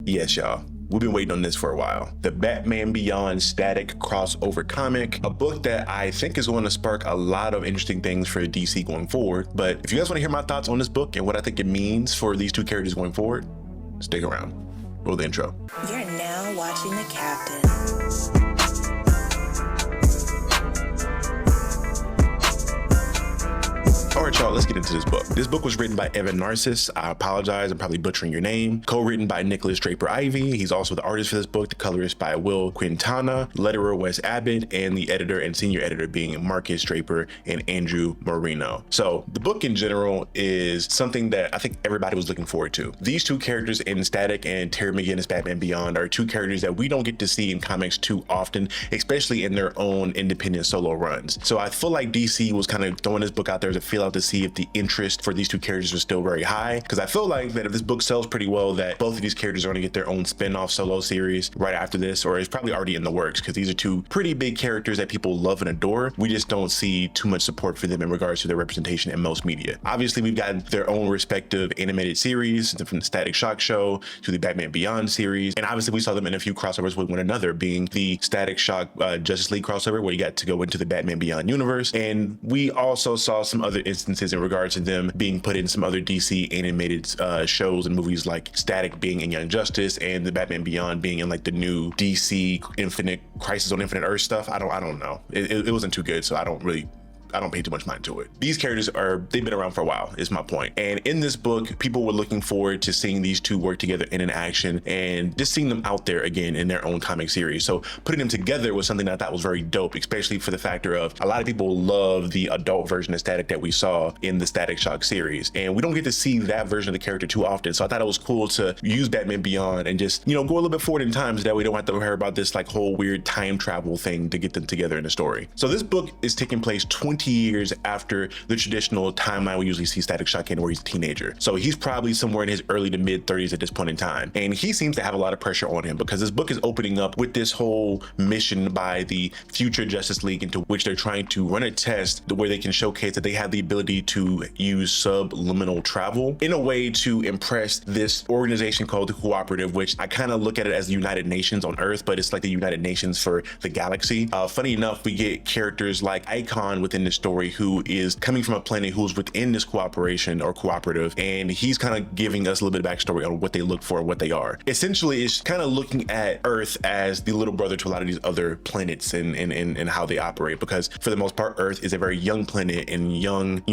Yes, y'all. We've been waiting on this for a while. The Batman Beyond Static crossover comic, a book that I think is going to spark a lot of interesting things for DC going forward. But if you guys want to hear my thoughts on this book and what I think it means for these two characters going forward, stick around. Roll the intro. You're now watching The Captain. All right, y'all, let's get into this book. This book was written by Evan Narcisse. I apologize, I'm probably butchering your name. Co-written by Nicholas Draper-Ivey. He's also the artist for this book, the colorist by Will Quintana, letterer Wes Abbott, and the editor and senior editor being Marcus Draper and Andrew Marino. So the book in general is something that I think everybody was looking forward to. These two characters in Static and Terry McGinnis Batman Beyond are two characters that we don't get to see in comics too often, especially in their own independent solo runs. So I feel like DC was kind of throwing this book out there to feel out to see if the interest for these two characters was still very high, because I feel like that if this book sells pretty well, that both of these characters are going to get their own spin-off solo series right after this, or it's probably already in the works, because these are two pretty big characters that people love and adore. We just don't see too much support for them in regards to their representation in most media. Obviously, we've got their own respective animated series, from the Static Shock show to the Batman Beyond series, and obviously we saw them in a few crossovers with one another, being the Static Shock Justice League crossover, where you got to go into the Batman Beyond universe, and we also saw some other instances in regards to them being put in some other DC animated shows and movies, like Static being in Young Justice and the Batman Beyond being in like the new DC Infinite Crisis on Infinite Earth stuff. I don't know. It wasn't too good, so I don't pay too much mind to it. These characters they've been around for a while, is my point. And in this book, people were looking forward to seeing these two work together in an action and just seeing them out there again in their own comic series. So putting them together was something that I thought was very dope, especially for the factor of a lot of people love the adult version of Static that we saw in the Static Shock series. And we don't get to see that version of the character too often. So I thought it was cool to use Batman Beyond and just, go a little bit forward in time so that we don't have to hear about this like whole weird time travel thing to get them together in a story. So this book is taking place 20 years after the traditional timeline we usually see Static Shock in, where he's a teenager. So he's probably somewhere in his early to mid 30s at this point in time. And he seems to have a lot of pressure on him, because this book is opening up with this whole mission by the future Justice League, into which they're trying to run a test where they can showcase that they have the ability to use subliminal travel in a way to impress this organization called the Cooperative, which I kind of look at it as the United Nations on Earth, but it's like the United Nations for the galaxy. Funny enough, we get characters like Icon within the story, who is coming from a planet who's within this cooperation or cooperative, and he's kind of giving us a little bit of backstory on what they look for and what they are. Essentially, it's kind of looking at Earth as the little brother to a lot of these other planets and how they operate, because for the most part, Earth is a very young planet and young,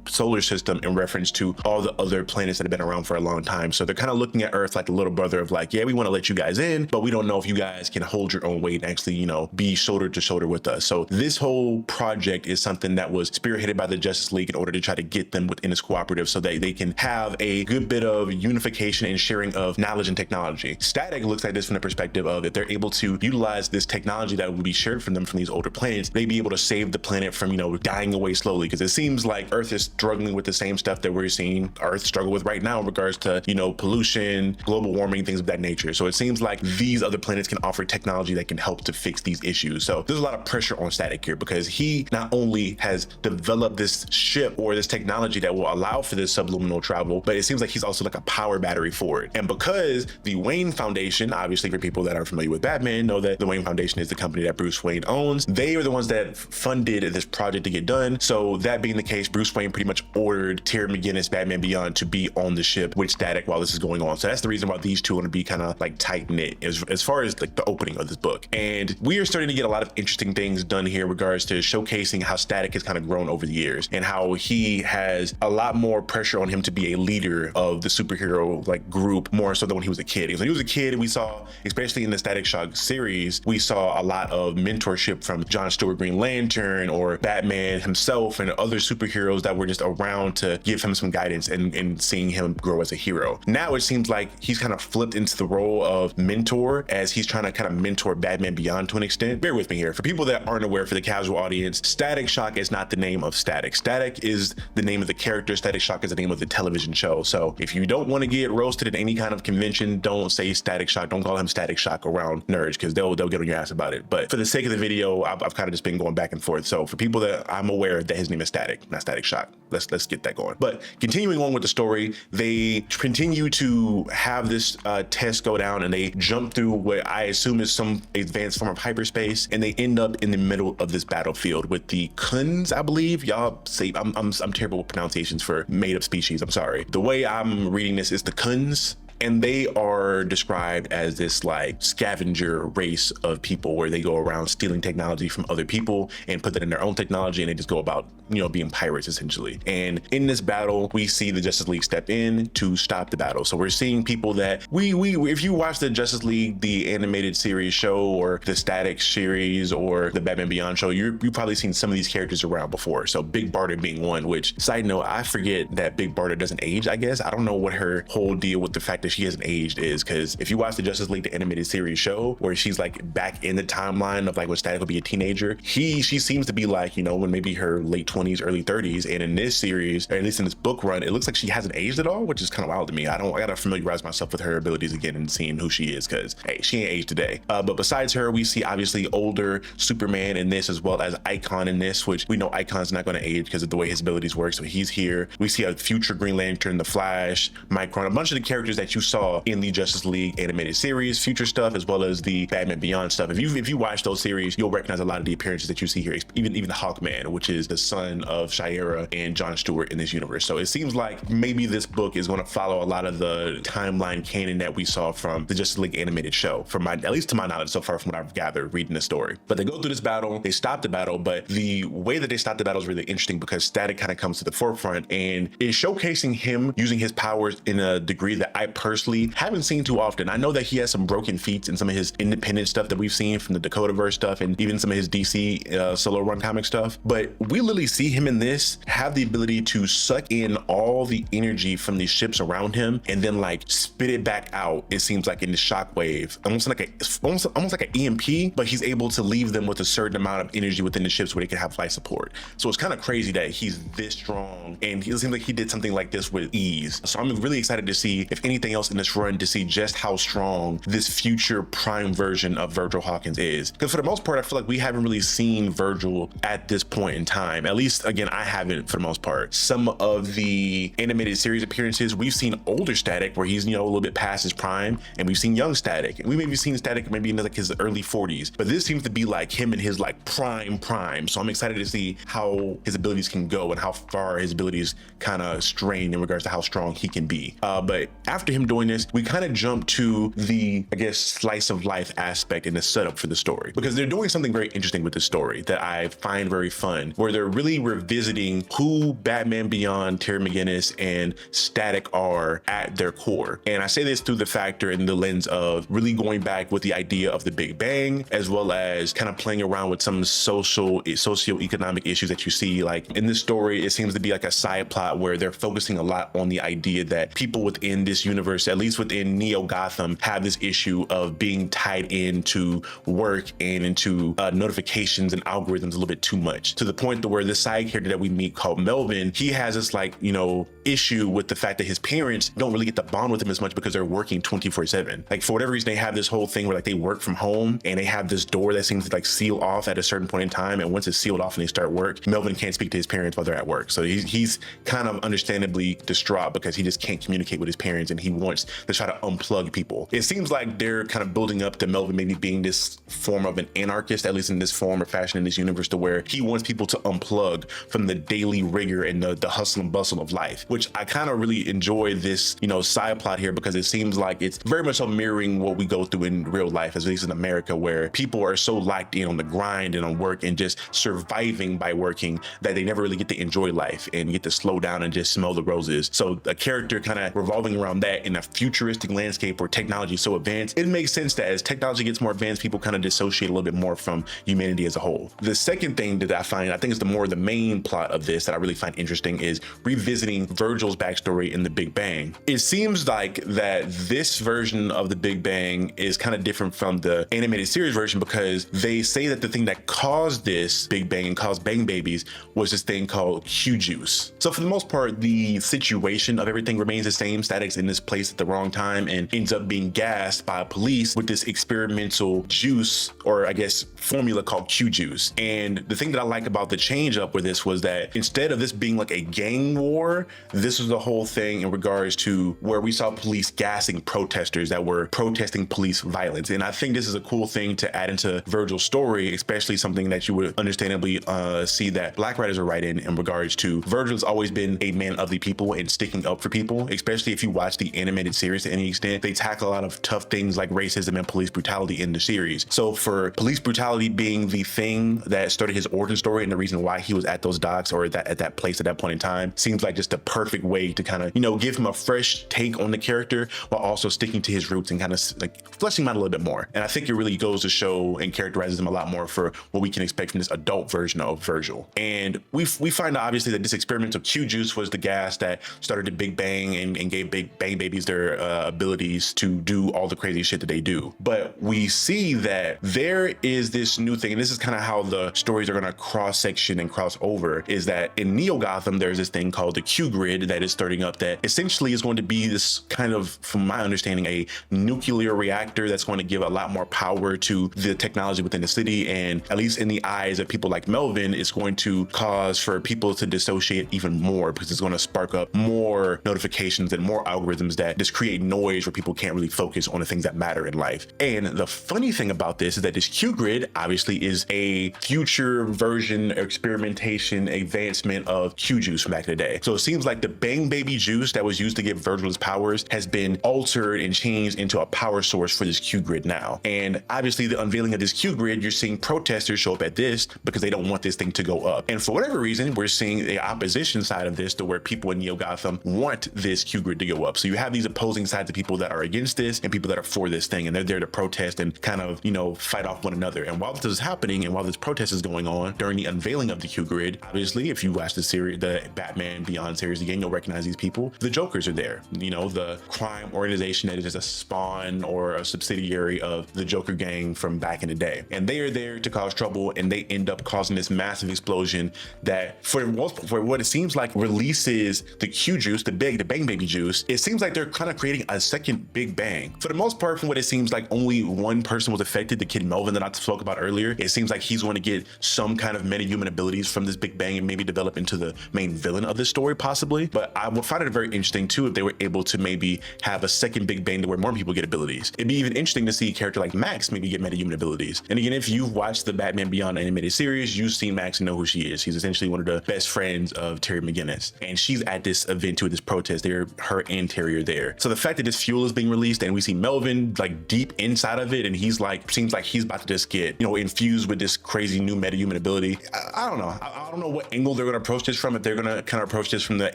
solar system in reference to all the other planets that have been around for a long time. So they're kind of looking at Earth like the little brother of like, yeah, we want to let you guys in, but we don't know if you guys can hold your own weight and actually, be shoulder to shoulder with us. So this whole project is something that was spearheaded by the Justice League in order to try to get them within this cooperative so that they can have a good bit of unification and sharing of knowledge and technology. Static looks at this from the perspective of, if they're able to utilize this technology that will be shared from them from these older planets, they'd be able to save the planet from, dying away slowly, because it seems like Earth is struggling with the same stuff that we're seeing Earth struggle with right now in regards to, pollution, global warming, things of that nature. So it seems like these other planets can offer technology that can help to fix these issues. So there's a lot of pressure on Static here, because he not only has developed this ship or this technology that will allow for this subliminal travel, but it seems like he's also like a power battery for it. And because the Wayne Foundation, obviously for people that are familiar with Batman, know that the Wayne Foundation is the company that Bruce Wayne owns. They are the ones that funded this project to get done. So that being the case, Bruce Wayne pretty much ordered Terry McGinnis Batman Beyond to be on the ship with Static while this is going on. So that's the reason why these two are going to be kind of like tight knit as far as like the opening of this book. And we are starting to get a lot of interesting things done here in regards to showcasing how Static has kind of grown over the years, and how he has a lot more pressure on him to be a leader of the superhero like group, more so than when he was a kid. Because when he was a kid, we saw, especially in the Static Shock series, we saw a lot of mentorship from John Stewart Green Lantern or Batman himself and other superheroes that were just around to give him some guidance and seeing him grow as a hero. Now it seems like he's kind of flipped into the role of mentor, as he's trying to kind of mentor Batman Beyond to an extent. Bear with me here. For people that aren't aware, for the casual audience, Static Shock Shock is not the name of Static. Static is the name of the character. Static Shock is the name of the television show. So if you don't want to get roasted at any kind of convention, don't say Static Shock. Don't call him Static Shock around nerds, because they'll get on your ass about it. But for the sake of the video, I've kind of just been going back and forth. So for people that I'm aware that his name is Static, not Static Shock. Let's get that going. But continuing on with the story, they continue to have this test go down, and they jump through what I assume is some advanced form of hyperspace, and they end up in the middle of this battlefield with the Kuns, I believe. Y'all say I'm terrible with pronunciations for made-up species. I'm sorry. The way I'm reading this is the Kuns. And they are described as this like scavenger race of people where they go around stealing technology from other people and put that in their own technology, and they just go about, you know, being pirates essentially. And in this battle, we see the Justice League step in to stop the battle. So we're seeing people that we if you watch the Justice League, the animated series show, or the Static series, or the Batman Beyond show, you've probably seen some of these characters around before. So Big Barda being one, which, side note, I forget that Big Barda doesn't age, I guess. I don't know what her whole deal with the fact that she hasn't aged is, because if you watch the Justice League, the animated series show, where she's like back in the timeline of like when Static will be a teenager, she seems to be like, you know, in maybe her late 20s, early 30s. And in this series, or at least in this book run, it looks like she hasn't aged at all, which is kind of wild to me. I gotta familiarize myself with her abilities again and seeing who she is, because hey, she ain't aged today. But besides her, we see obviously older Superman in this, as well as Icon in this, which we know Icon's not going to age because of the way his abilities work, so he's here. We see a future Green Lantern, the Flash, Micron, a bunch of the characters that you saw in the Justice League animated series, future stuff, as well as the Batman Beyond stuff. If you watch those series, you'll recognize a lot of the appearances that you see here, even the Hawkman, which is the son of Shiera and John Stewart in this universe. So it seems like maybe this book is going to follow a lot of the timeline canon that we saw from the Justice League animated show, at least to my knowledge so far from what I've gathered reading the story. But they go through this battle, they stop the battle, but the way that they stop the battle is really interesting, because Static kind of comes to the forefront and is showcasing him using his powers in a degree that I personally haven't seen too often. I know that he has some broken feats in some of his independent stuff that we've seen from the Dakotaverse stuff and even some of his DC solo run comic stuff, but we literally see him in this have the ability to suck in all the energy from these ships around him and then like spit it back out, it seems like in the shockwave, almost like an EMP, but he's able to leave them with a certain amount of energy within the ships where they can have life support. So it's kind of crazy that he's this strong, and he seems like he did something like this with ease. So I'm really excited to see, if anything else in this run, to see just how strong this future prime version of Virgil Hawkins is. Because for the most part, I feel like we haven't really seen Virgil at this point in time. At least, again, I haven't for the most part. Some of the animated series appearances, we've seen older Static where he's, you know, a little bit past his prime, and we've seen young Static. And we maybe seen Static maybe in like his early 40s, but this seems to be like him in his like prime. So I'm excited to see how his abilities can go and how far his abilities kind of strain in regards to how strong he can be. But after him doing this, we kind of jump to the, I guess, slice of life aspect in the setup for the story, because they're doing something very interesting with the story that I find very fun, where they're really revisiting who Batman Beyond Terry McGinnis and Static are at their core. And I say this through the factor and the lens of really going back with the idea of the Big Bang, as well as kind of playing around with some socioeconomic issues that you see. Like in this story, it seems to be like a side plot where they're focusing a lot on the idea that people within this universe, at least within Neo Gotham, have this issue of being tied into work and into notifications and algorithms a little bit too much, to the point to where this side character that we meet called Melvin, he has this like, you know, issue with the fact that his parents don't really get to bond with him as much because they're working 24/7. Like for whatever reason, they have this whole thing where like they work from home and they have this door that seems to like seal off at a certain point in time, and once it's sealed off and they start work, Melvin can't speak to his parents while they're at work. So he's kind of understandably distraught because he just can't communicate with his parents, and he wants to try to unplug people. It seems like they're kind of building up to Melvin maybe being this form of an anarchist, at least in this form or fashion in this universe, to where he wants people to unplug from the daily rigor and the hustle and bustle of life, which I kind of really enjoy this, you know, side plot here, because it seems like it's very much so mirroring what we go through in real life, at least in America, where people are so locked in on the grind and on work and just surviving by working that they never really get to enjoy life and get to slow down and just smell the roses. So a character kind of revolving around that that in a futuristic landscape where technology is so advanced, it makes sense that as technology gets more advanced, people kind of dissociate a little bit more from humanity as a whole. The second thing that I think is the main plot of this that I really find interesting is revisiting Virgil's backstory in the Big Bang. It seems like that this version of the Big Bang is kind of different from the animated series version because they say that the thing that caused this Big Bang and caused bang babies was this thing called Q juice. So for the most part, the situation of everything remains the same. Static's in this place at the wrong time and ends up being gassed by police with this experimental juice, or I guess formula called Q juice. And the thing that I like about the change up with this was that instead of this being like a gang war, this was the whole thing in regards to where we saw police gassing protesters that were protesting police violence. And I think this is a cool thing to add into Virgil's story, especially something that you would understandably see that Black writers are writing in regards to Virgil's always been a man of the people and sticking up for people, especially if you watch the animated series to any extent. They tackle a lot of tough things like racism and police brutality in the series. So for police brutality being the thing that started his origin story and the reason why he was at those docks or at that place at that point in time, seems like just a perfect way to kind of, give him a fresh take on the character while also sticking to his roots and kind of like fleshing him out a little bit more. And I think it really goes to show and characterizes him a lot more for what we can expect from this adult version of Virgil. And we find out obviously that this experimental Q juice was the gas that started the Big Bang and gave big bang babies their abilities to do all the crazy shit that they do. But we see that there is this new thing, and this is kind of how the stories are going to cross section and cross over, is that in Neo Gotham, there's this thing called the Q grid that is starting up that essentially is going to be this kind of, from my understanding, a nuclear reactor that's going to give a lot more power to the technology within the city. And at least in the eyes of people like Melvin, it's going to cause for people to dissociate even more because it's going to spark up more notifications and more algorithms that just create noise where people can't really focus on the things that matter in life. And the funny thing about this is that this Q grid obviously is a future version, experimentation, advancement of Q juice from back in the day. So it seems like the bang baby juice that was used to give Virgil his powers has been altered and changed into a power source for this Q grid now. And obviously the unveiling of this Q grid, you're seeing protesters show up at this because they don't want this thing to go up. And for whatever reason, we're seeing the opposition side of this to where people in Neo Gotham want this Q grid to go up. So you have these opposing sides of people that are against this and people that are for this thing, and they're there to protest and kind of, fight off one another. And while this is happening and while this protest is going on during the unveiling of the Q grid, obviously, if you watch the series, the Batman Beyond series again, you'll recognize these people. The Jokers are there, the crime organization that is just a spawn or a subsidiary of the Joker gang from back in the day. And they are there to cause trouble, and they end up causing this massive explosion that for what it seems like releases the Q juice, the bang baby juice. It seems like they're kind of creating a second Big Bang. For the most part, from what it seems like, only one person was affected, the kid Melvin that I spoke about earlier. It seems like he's going to get some kind of meta-human abilities from this Big Bang and maybe develop into the main villain of this story, possibly. But I would find it very interesting too if they were able to maybe have a second Big Bang to where more people get abilities. It'd be even interesting to see a character like Max maybe get meta-human abilities. And again, if you've watched the Batman Beyond animated series, you've seen Max and know who she is. She's essentially one of the best friends of Terry McGinnis. And she's at this event too, this protest. Her and Terry are there. So the fact that this fuel is being released and we see Melvin like deep inside of it, and he's like, seems like he's about to just get, infused with this crazy new meta-human ability. I don't know. I don't know what angle they're going to approach this from. If they're going to kind of approach this from the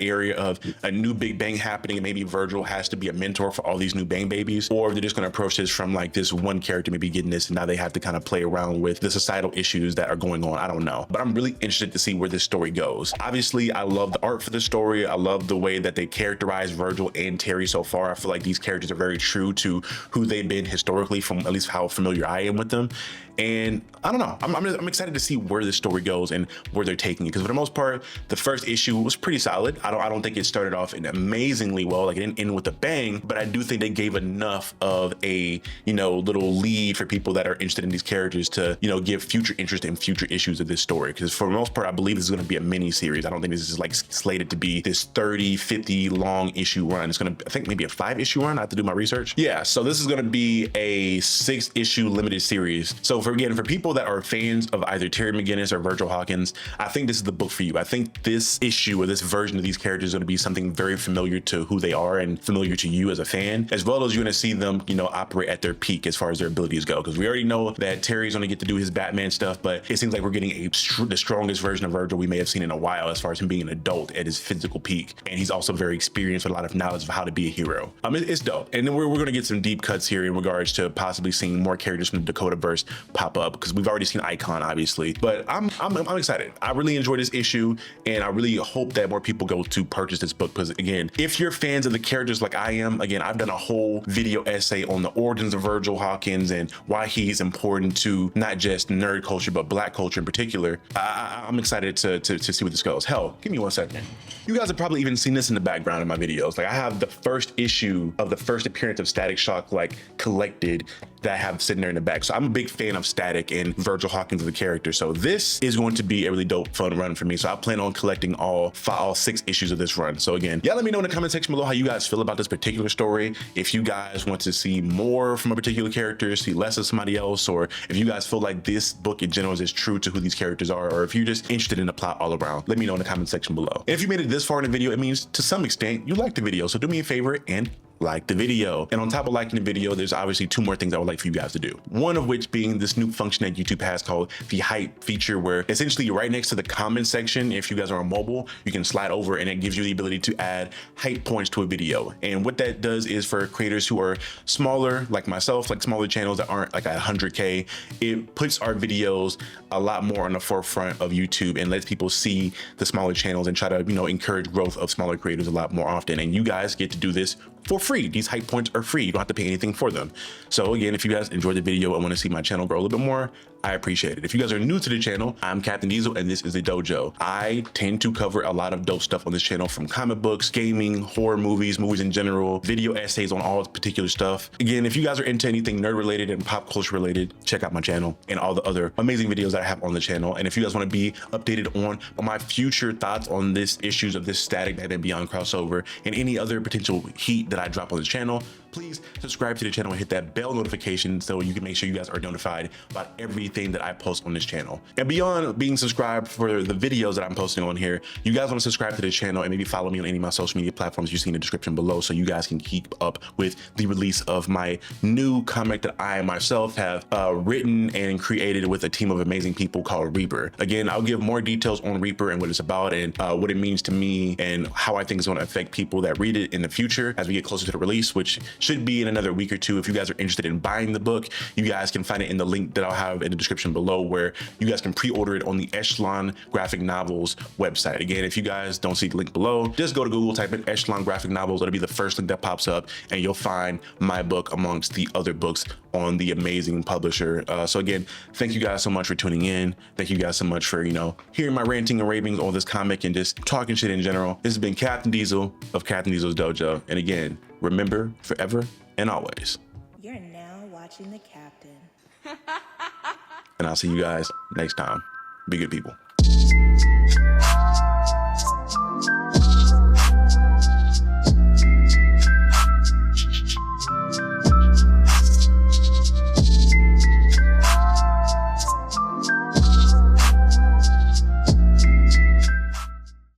area of a new Big Bang happening and maybe Virgil has to be a mentor for all these new bang babies, or if they're just going to approach this from like this one character maybe getting this and now they have to kind of play around with the societal issues that are going on. I don't know, but I'm really interested to see where this story goes. Obviously, I love the art for the story. I love the way that they characterize Virgil and Terry so far. I feel like these characters are very true to who they've been historically, from at least how familiar I am with them. And I don't know, I'm excited to see where this story goes and where they're taking it, because for the most part, the first issue was pretty solid. I don't think it started off amazingly well, like it didn't end with a bang, but I do think they gave enough of a little lead for people that are interested in these characters to give future interest in future issues of this story. Because for the most part, I believe this is going to be a mini series. I don't think this is like slated to be this 30-50 long issue run. It's going to, I think, maybe a 5-issue run. I have to do my research. Yeah, so this is going to be a 6-issue limited series. So for for people that are fans of either Terry McGinnis or Virgil Hawkins, I think this is the book for you. I think this issue or this version of these characters is going to be something very familiar to who they are and familiar to you as a fan, as well as you're going to see them, you know, operate at their peak as far as their abilities go. Because we already know that Terry's going to get to do his Batman stuff, but it seems like we're getting the strongest version of Virgil we may have seen in a while as far as him being an adult at his physical peak. And he's also very experienced with a lot of knowledge of how to be a hero. It's dope. And then we're going to get some deep cuts here in regards to possibly seeing more characters from the Dakotaverse pop up, because we've already seen Icon, obviously. But I'm excited. I really enjoyed this issue, and I really hope that more people go to purchase this book, because again, if you're fans of the characters like I am, again, I've done a whole video essay on the origins of Virgil Hawkins and why he's important to not just nerd culture, but Black culture in particular. I'm excited to see where this goes. Hell, give me 1 second. You guys have probably even seen this in the background of my videos. Like, I have the first issue of the first appearance of Static Shock, like, collected, that I have sitting there in the back. So I'm a big fan of Static and Virgil Hawkins as a character. So this is going to be a really dope, fun run for me. So I plan on collecting all 6 issues of this run. So again, yeah, let me know in the comment section below how you guys feel about this particular story. If you guys want to see more from a particular character, see less of somebody else, or if you guys feel like this book in general is true to who these characters are, or if you're just interested in the plot all around, let me know in the comment section below. And if you made it this far in the video, it means to some extent you liked the video. So do me a favor and like the video. And on top of liking the video, there's obviously 2 more things I would like for you guys to do. One of which being this new function that YouTube has called the hype feature, where essentially right next to the comment section, if you guys are on mobile, you can slide over and it gives you the ability to add hype points to a video. And what that does is, for creators who are smaller, like myself, like smaller channels that aren't like at 100K, it puts our videos a lot more on the forefront of YouTube and lets people see the smaller channels and try to, you know, encourage growth of smaller creators a lot more often. And you guys get to do this for free. These hype points are free. You don't have to pay anything for them. So again, if you guys enjoyed the video and want to see my channel grow a little bit more, I appreciate it. If you guys are new to the channel, I'm Captain Diesel and this is the Dojo. I tend to cover a lot of dope stuff on this channel, from comic books, gaming, horror movies in general, video essays on all particular stuff. Again, if you guys are into anything nerd related and pop culture related, check out my channel and all the other amazing videos that I have on the channel. And if you guys want to be updated on my future thoughts on this issues of this Static Batman Beyond crossover and any other potential heat that I drop on this channel, please subscribe to the channel and hit that bell notification so you can make sure you guys are notified about everything that I post on this channel. And beyond being subscribed for the videos that I'm posting on here, you guys want to subscribe to the channel and maybe follow me on any of my social media platforms you see in the description below, so you guys can keep up with the release of my new comic that I myself have written and created with a team of amazing people called Reaper. Again, I'll give more details on Reaper and what it's about and what it means to me and how I think it's going to affect people that read it in the future as we get closer to the release, which should be in another week or 2. If you guys are interested in buying the book, you guys can find it in the link that I'll have in the description below, where you guys can pre-order it on the Echelon Graphic Novels website. Again, if you guys don't see the link below, just go to Google, type in Echelon Graphic Novels. It'll be the first link that pops up and you'll find my book amongst the other books on the amazing publisher. So again, thank you guys so much for tuning in. Thank you guys so much for, you know, hearing my ranting and ravings on this comic and just talking shit in general. This has been Captain Diesel of Captain Diesel's Dojo. And again, remember, forever and always, You're now watching the Captain. and I'll see you guys next time. Be good people.